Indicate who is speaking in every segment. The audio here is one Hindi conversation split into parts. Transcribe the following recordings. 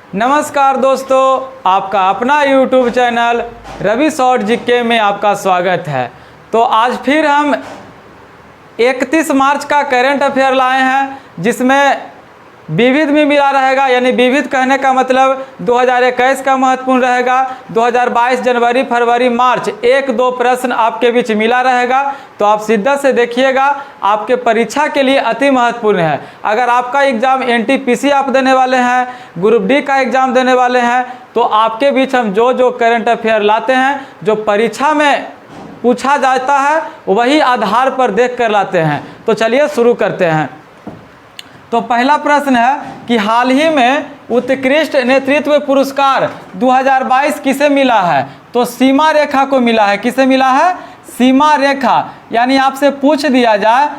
Speaker 1: नमस्कार दोस्तों, आपका अपना YouTube channel Ravi short GK में आपका स्वागत है। तो आज फिर हम 31 मार्च का करंट अफेयर लाए हैं, जिसमें विविध में मिला रहेगा। यानी विविध कहने का मतलब 2021 का महत्वपूर्ण रहेगा, 2022 जनवरी फरवरी मार्च 1-2 प्रश्न आपके बीच मिला रहेगा। तो आप शिद्दत से देखिएगा, आपके परीक्षा के लिए अति महत्वपूर्ण है। अगर आपका एग्ज़ाम NTPC आप देने वाले हैं, ग्रुप डी का एग्ज़ाम देने वाले हैं, तो आपके बीच हम जो करंट अफेयर लाते हैं, जो परीक्षा में पूछा जाता है, वही आधार पर देख कर लाते हैं। तो चलिए शुरू करते हैं। तो पहला प्रश्न है कि हाल ही में उत्कृष्ट नेतृत्व पुरस्कार 2022 किसे मिला है? तो सीमा रेखा को मिला है। किसे मिला है? सीमा रेखा। यानी आपसे पूछ दिया जाए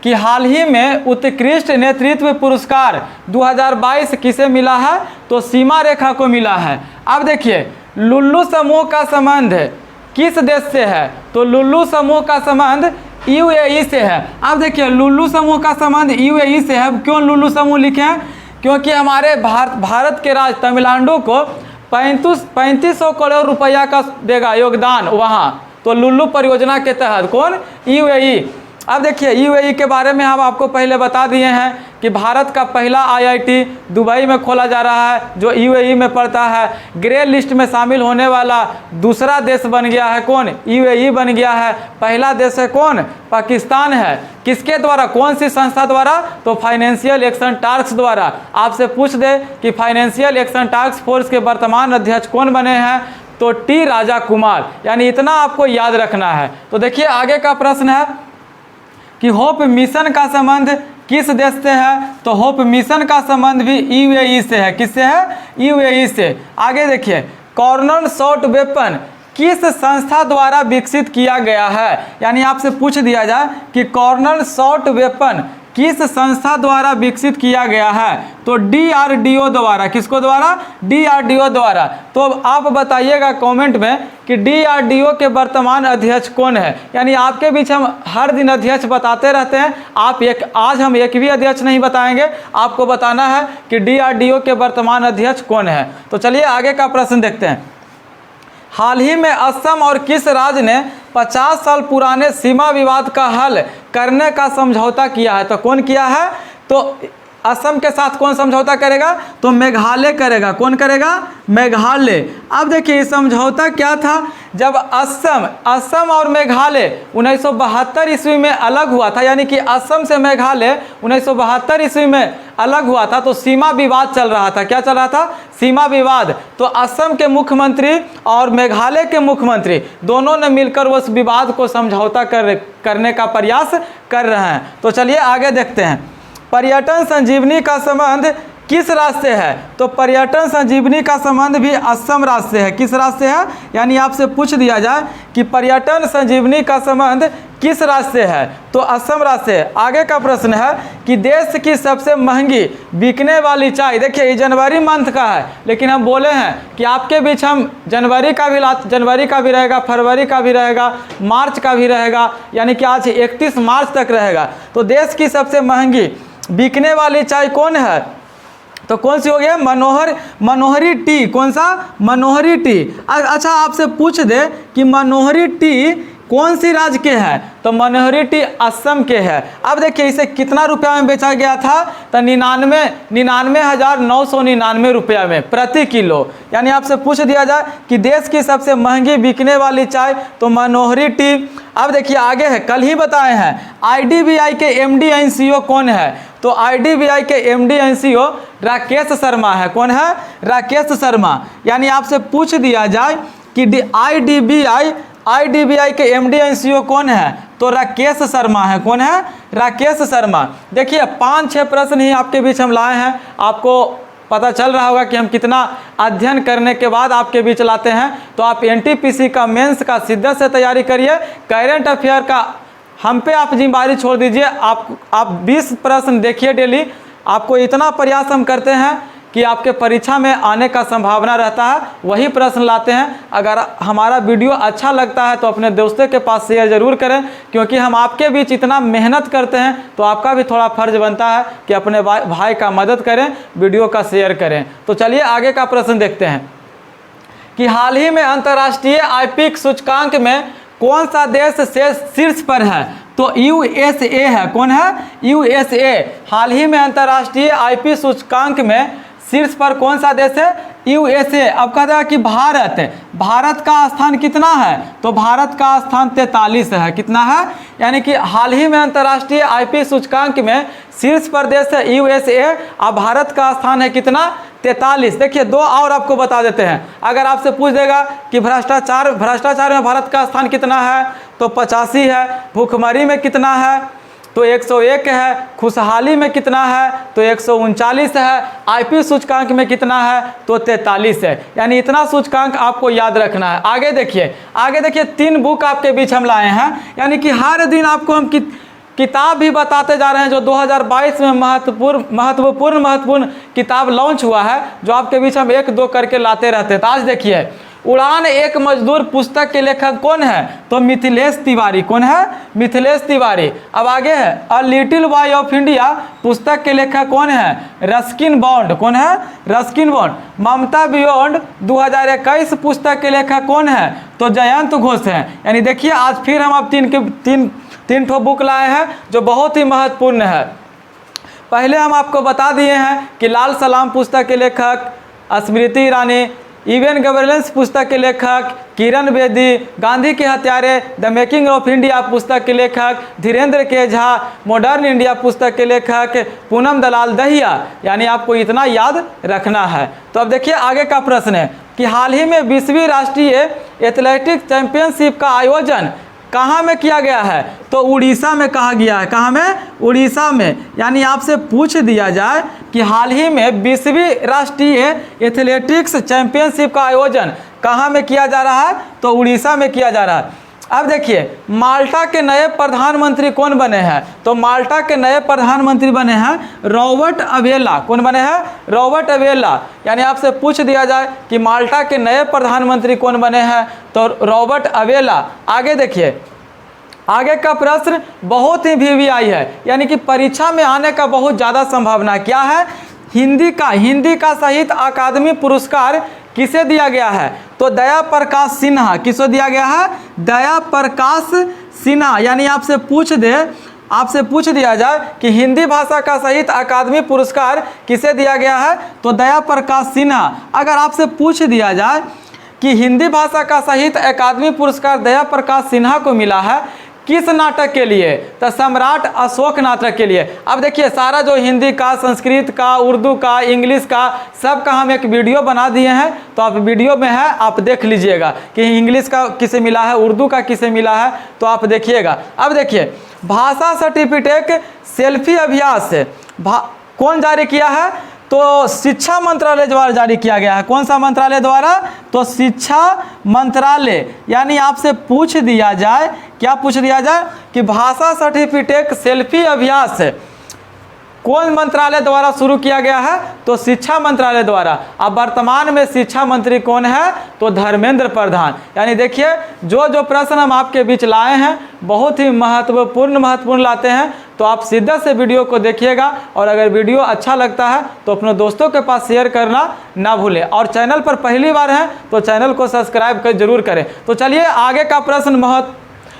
Speaker 1: कि हाल ही में उत्कृष्ट नेतृत्व पुरस्कार 2022 किसे मिला है? तो सीमा रेखा को मिला है। अब देखिए, लुल्लू समूह का संबंध किस देश से है? तो लुल्लू समूह का संबंध UAE से है। अब देखिए, लुल्लू समूह का संबंध UAE से है। क्यों लुल्लू समूह लिखे हैं? क्योंकि हमारे भारत के राज्य तमिलनाडु को 3500 करोड़ रुपया का देगा योगदान वहाँ। तो लुल्लू परियोजना के तहत कौन? UAE। अब देखिए, UAE के बारे में हम आपको पहले बता दिए हैं कि भारत का पहला IIT दुबई में खोला जा रहा है, जो UAE में पड़ता है। ग्रे लिस्ट में शामिल होने वाला दूसरा देश बन गया है कौन? UAE बन गया है। पहला देश है कौन? पाकिस्तान है। किसके द्वारा? कौन सी संस्था द्वारा? तो फाइनेंशियल एक्शन टास्क द्वारा। आपसे पूछ दे कि फाइनेंशियल एक्शन टास्क फोर्स के वर्तमान अध्यक्ष कौन बने हैं? तो T राजा कुमार। यानी इतना आपको याद रखना है। तो देखिए, आगे का प्रश्न है कि होप मिशन का संबंध किस देश से है? तो होप मिशन का संबंध भी UAE से है। किससे है? UAE से। आगे देखिए, कॉर्नर शॉट वेपन किस संस्था द्वारा विकसित किया गया है? यानी आपसे पूछ दिया जाए कि कॉर्नर शॉट वेपन किस संस्था द्वारा विकसित किया गया है? तो DRDO द्वारा। किसको द्वारा? DRDO द्वारा। तो आप बताइएगा कमेंट में कि DRDO के वर्तमान अध्यक्ष कौन है। यानी आपके बीच हम हर दिन अध्यक्ष बताते रहते हैं। आज हम एक भी अध्यक्ष नहीं बताएंगे, आपको बताना है कि DRDO के वर्तमान अध्यक्ष कौन है। तो चलिए आगे का प्रश्न देखते हैं। हाल ही में असम और किस राज्य ने 50 साल पुराने सीमा विवाद का हल करने का समझौता किया है? तो कौन किया है? तो असम के साथ कौन समझौता करेगा? तो मेघालय करेगा। कौन करेगा? मेघालय। अब देखिए, समझौता क्या था? जब असम और मेघालय 1972 ईस्वी में अलग हुआ था, यानी कि असम से मेघालय 1972 ईस्वी में अलग हुआ था, तो सीमा विवाद चल रहा था। क्या चल रहा था? सीमा विवाद। तो असम के मुख्यमंत्री और मेघालय के मुख्यमंत्री दोनों ने मिलकर उस विवाद को समझौता करने का प्रयास कर रहे हैं। तो चलिए आगे देखते हैं। पर्यटन संजीवनी का संबंध किस राज्य से है? तो पर्यटन संजीवनी का संबंध भी असम राज्य से है। किस राज्य से है? यानी आपसे पूछ दिया जाए कि पर्यटन संजीवनी का संबंध किस राज्य से है? तो असम राज्य से है। आगे का प्रश्न है कि देश की सबसे महंगी बिकने वाली चाय। देखिए, ये जनवरी मंथ का है, लेकिन हम बोले हैं कि आपके बीच हम जनवरी का भी रहेगा, फरवरी का भी रहेगा, मार्च का भी रहेगा। यानी कि आज 31 मार्च तक रहेगा। तो देश की सबसे महंगी बिकने वाली चाय कौन है? तो कौन सी हो गई? मनोहरी टी। कौन सा? मनोहरी टी। अच्छा, आपसे पूछ दे कि मनोहरी टी कौन सी राज्य के हैं? तो मनोहरी टी असम के है। अब देखिए, इसे कितना रुपया में बेचा गया था? तो 99,999 रुपया में प्रति किलो। यानी आपसे पूछ दिया जाए कि देश की सबसे महंगी बिकने वाली चाय, तो मनोहरी टी। अब देखिए आगे है, कल ही बताए हैं IDBI के MD एंड CEO कौन है? तो IDBI के MD and CEO Rakesh Sharma है। कौन है? राकेश शर्मा। यानी आपसे पूछ दिया जाए कि IDBI के MD एंड CEO कौन है? तो राकेश शर्मा है। कौन है? राकेश शर्मा। देखिए, 5-6 प्रश्न ही आपके बीच हम लाए हैं। आपको पता चल रहा होगा कि हम कितना अध्ययन करने के बाद आपके बीच लाते हैं। तो आप NTPC का मेंस का शिद्दत से तैयारी करिए। करंट अफेयर का हम पे आप जिम्मेदारी छोड़ दीजिए। आप 20 प्रश्न देखिए डेली। आपको इतना प्रयास हम करते हैं कि आपके परीक्षा में आने का संभावना रहता है, वही प्रश्न लाते हैं। अगर हमारा वीडियो अच्छा लगता है तो अपने दोस्तों के पास शेयर ज़रूर करें, क्योंकि हम आपके बीच इतना मेहनत करते हैं तो आपका भी थोड़ा फर्ज बनता है कि अपने भाई का मदद करें, वीडियो का शेयर करें। तो चलिए आगे का प्रश्न देखते हैं कि हाल ही में अंतर्राष्ट्रीय आईपी सूचकांक में कौन सा देश शीर्ष पर है? तो यूएसए है। कौन है? यूएसए। हाल ही में अंतर्राष्ट्रीय आईपी सूचकांक में शीर्ष पर कौन सा देश है? यूएसए। अब कहता है कि भारत का स्थान कितना है? तो भारत का स्थान 43 है। कितना है? यानी कि हाल ही में अंतर्राष्ट्रीय आईपी सूचकांक में शीर्ष पर देश है यूएसए। अब भारत का स्थान है कितना? 43। देखिए दो और आपको बता देते हैं। अगर आपसे पूछ देगा कि भ्रष्टाचार में भारत का स्थान कितना है? तो 85 है। भूखमरी में कितना है? तो 101 है। खुशहाली में कितना है? तो 139 है। आईपी सूचकांक में कितना है? तो 43 है। यानी इतना सूचकांक आपको याद रखना है। आगे देखिए 3 बुक आपके बीच हम लाए हैं। यानी कि हर दिन आपको हम किताब भी बताते जा रहे हैं जो 2022 में महत्वपूर्ण किताब लॉन्च हुआ है, जो आपके बीच हम 1-2 करके लाते रहते हैं। तो आज देखिए उड़ान एक मजदूर पुस्तक के लेखक कौन है? तो मिथिलेश तिवारी। कौन है? मिथिलेश तिवारी। अब आगे है a little boy of India पुस्तक के लेखक कौन है? Ruskin bond. कौन है? Ruskin bond. ममता बियॉन्ड 2021 पुस्तक के लेखक कौन है? तो जयंत घोष है। यानी देखिए आज फिर हम अब तीन ठो बुक लाए हैं जो बहुत ही महत्वपूर्ण है। पहले हम आपको बता दिए हैं कि लाल सलाम पुस्तक के लेखक स्मृति ईरानी, इवेन गवर्नेंस पुस्तक के लेखक किरण बेदी, गांधी के हत्यारे द मेकिंग ऑफ इंडिया पुस्तक के लेखक धीरेन्द्र के झा, मॉडर्न इंडिया पुस्तक के लेखक पूनम दलाल दहिया। यानी आपको इतना याद रखना है। तो अब देखिए आगे का प्रश्न है कि हाल ही में 20वीं राष्ट्रीय एथलेटिक्स चैंपियनशिप का आयोजन कहाँ में किया गया है? तो उड़ीसा में कहा गया है। कहाँ में? उड़ीसा में। यानी आपसे पूछ दिया जाए कि हाल ही में 20वीं राष्ट्रीय एथलेटिक्स चैंपियनशिप का आयोजन कहाँ में किया जा रहा है? तो उड़ीसा में किया जा रहा है। अब देखिए माल्टा के नए प्रधानमंत्री कौन बने हैं? तो माल्टा के नए प्रधानमंत्री बने हैं रॉबर्ट अवेला। कौन बने हैं? रॉबर्ट अवेला। यानी आपसे पूछ दिया जाए कि माल्टा के नए प्रधानमंत्री कौन बने हैं? तो रॉबर्ट अवेला। आगे देखिए आगे का प्रश्न बहुत ही वीवीआई है, यानी कि परीक्षा में आने का बहुत ज़्यादा संभावना क्या है? हिंदी का साहित्य अकादमी पुरस्कार किसे दिया गया है? तो दया प्रकाश सिन्हा। किसे दिया गया है? दया प्रकाश सिन्हा। यानी आपसे पूछ दिया जाए कि हिंदी भाषा का साहित्य अकादमी पुरस्कार किसे दिया गया है? तो दया प्रकाश सिन्हा। अगर आपसे पूछ दिया जाए कि हिंदी भाषा का साहित्य अकादमी पुरस्कार दया प्रकाश सिन्हा को मिला है किस नाटक के लिए? तो सम्राट अशोक नाटक के लिए। अब देखिए सारा जो हिंदी का, संस्कृत का, उर्दू का, इंग्लिश का सब का हम एक वीडियो बना दिए हैं, तो आप वीडियो में है आप देख लीजिएगा कि इंग्लिश का किसे मिला है, उर्दू का किसे मिला है, तो आप देखिएगा। अब देखिए भाषा सर्टिफिकेट सेल्फी अभ्यास कौन जारी किया है? तो शिक्षा मंत्रालय द्वारा जारी किया गया है। कौन सा मंत्रालय द्वारा? तो शिक्षा मंत्रालय। यानी आपसे पूछ दिया जाए, क्या पूछ दिया जाए कि भाषा सर्टिफिकेट सेल्फी अभ्यास कौन मंत्रालय द्वारा शुरू किया गया है? तो शिक्षा मंत्रालय द्वारा। अब वर्तमान में शिक्षा मंत्री कौन है? तो धर्मेंद्र प्रधान। यानी देखिए जो प्रश्न हम आपके बीच लाए हैं बहुत ही महत्वपूर्ण लाते हैं, तो आप सीधा से वीडियो को देखिएगा। और अगर वीडियो अच्छा लगता है तो अपने दोस्तों के पास शेयर करना ना भूलें। और चैनल पर पहली बार हैं तो चैनल को सब्सक्राइब जरूर करें। तो चलिए आगे का प्रश्न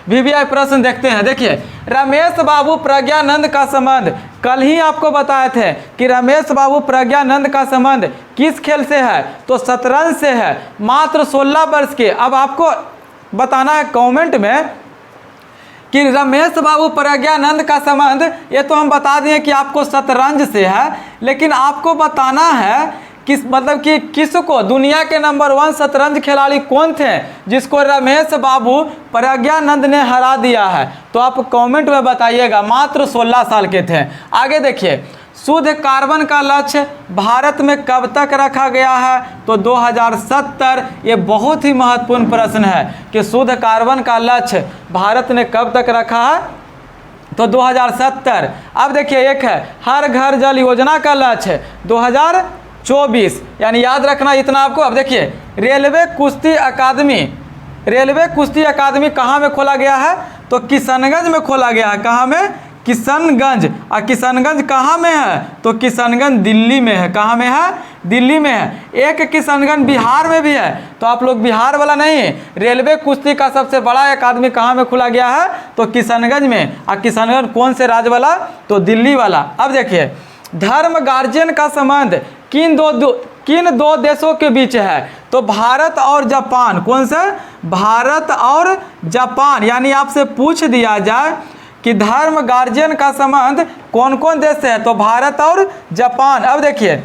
Speaker 1: वीवीआई प्रश्न देखते हैं। देखिए रमेश बाबू प्रज्ञानंद का संबंध, कल ही आपको बताए थे कि रमेश बाबू प्रज्ञानंद का संबंध किस खेल से है? तो शतरंज से है। मात्र 16 वर्ष के। अब आपको बताना है कमेंट में कि रमेश बाबू प्रज्ञानंद का संबंध, ये तो हम बता दिए कि आपको शतरंज से है, लेकिन आपको बताना है किसको दुनिया के नंबर 1 शतरंज खिलाड़ी कौन थे जिसको रमेश बाबू प्रज्ञानंद ने हरा दिया है? तो आप कमेंट में बताइएगा। मात्र 16 साल के थे। आगे देखिए शुद्ध कार्बन का लक्ष्य भारत में कब तक रखा गया है? तो 2070। ये बहुत ही महत्वपूर्ण प्रश्न है कि शुद्ध कार्बन का लक्ष्य भारत ने कब तक रखा है? तो 2070। अब देखिए एक है हर घर जल योजना का लक्ष्य 24, यानी याद रखना इतना आपको। अब देखिए रेलवे कुश्ती अकादमी कहाँ में खोला गया है? तो किशनगंज में खोला गया है। कहाँ में? किशनगंज। और किशनगंज कहाँ में है? तो किशनगंज दिल्ली में है। कहाँ में है? दिल्ली में है। एक किशनगंज बिहार में भी है, तो आप लोग बिहार वाला नहीं है। रेलवे कुश्ती का सबसे बड़ा अकादमी कहाँ में खोला गया है? तो किशनगंज में। और किशनगंज कौन से राज्य वाला? तो दिल्ली वाला। अब देखिए धर्म गार्जियन का संबंध किन दो देशों के बीच है? तो भारत और जापान। कौन से? भारत और जापान। यानी आपसे पूछ दिया जाए कि धर्म गार्जियन का संबंध कौन कौन देश से है? तो भारत और जापान। अब देखिए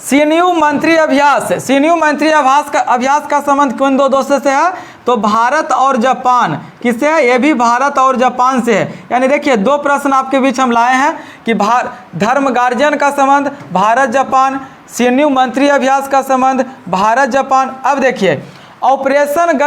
Speaker 1: सीनियू मंत्री अभ्यास का संबंध कौन दो देशों से है? तो भारत और जापान। किससे है? ये भी भारत और जापान से है। यानी देखिए दो प्रश्न आपके बीच हम लाए हैं कि धर्म गार्जियन का संबंध भारत जापान, सीनियू मंत्री अभ्यास का संबंध भारत जापान। अब देखिए ऑपरेशन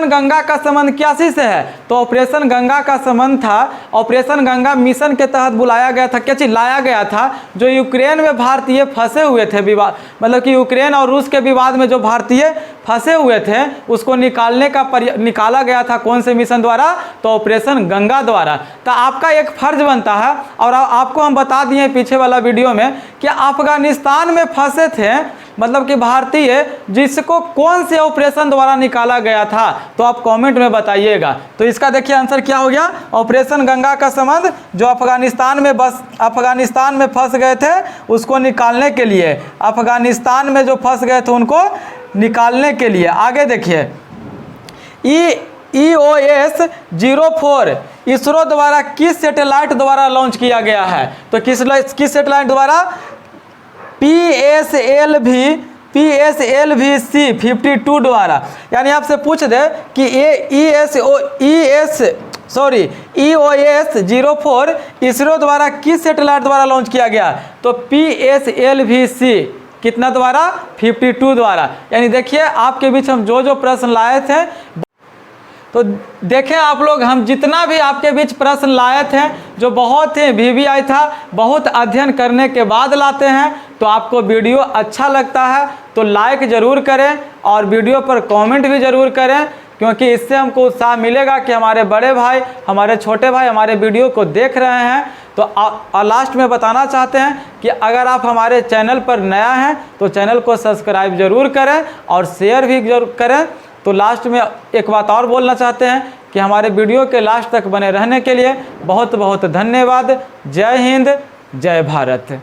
Speaker 1: गंगा का संबंध कियासी से है? तो ऑपरेशन गंगा का संबंध था, ऑपरेशन गंगा मिशन के तहत बुलाया गया था। क्या चीज लाया गया था? जो यूक्रेन में भारतीय फंसे हुए थे, विवाद मतलब कि यूक्रेन और रूस के विवाद में जो भारतीय फंसे हुए थे उसको निकाला गया था। कौन से मिशन द्वारा? तो ऑपरेशन गंगा द्वारा। तो आपका एक फर्ज बनता है, और आपको हम बता दिए पीछे वाला वीडियो में कि अफगानिस्तान में फंसे थे, मतलब कि भारतीय, जिसको कौन से ऑपरेशन द्वारा निकाला गया था? तो आप कमेंट में बताइएगा। तो इसका देखिए आंसर क्या हो गया? ऑपरेशन गंगा का संबंध जो अफगानिस्तान में फंस गए थे उसको निकालने के लिए, अफगानिस्तान में जो फंस गए थे उनको निकालने के लिए। आगे देखिए EOS 04 इसरो द्वारा किस सैटेलाइट द्वारा लॉन्च किया गया है? तो किस सैटेलाइट द्वारा? PSLV-C-52 द्वारा। यानी आपसे पूछ दे कि EOS 04 इसरो द्वारा किस सैटेलाइट द्वारा लॉन्च किया गया? तो PSLV-C कितना द्वारा? 52 द्वारा। यानी देखिए आपके बीच हम जो प्रश्न लाए थे, तो देखें आप लोग, हम जितना भी आपके बीच प्रश्न लाए थे जो बहुत ही VVI था, बहुत अध्ययन करने के बाद लाते हैं। तो आपको वीडियो अच्छा लगता है तो लाइक ज़रूर करें और वीडियो पर कमेंट भी ज़रूर करें, क्योंकि इससे हमको उत्साह मिलेगा कि हमारे बड़े भाई, हमारे छोटे भाई हमारे वीडियो को देख रहे हैं। तो लास्ट में बताना चाहते हैं कि अगर आप हमारे चैनल पर नया हैं तो चैनल को सब्सक्राइब ज़रूर करें और शेयर भी जरूर करें। तो लास्ट में एक बात और बोलना चाहते हैं कि हमारे वीडियो के लास्ट तक बने रहने के लिए बहुत बहुत धन्यवाद। जय हिंद, जय भारत।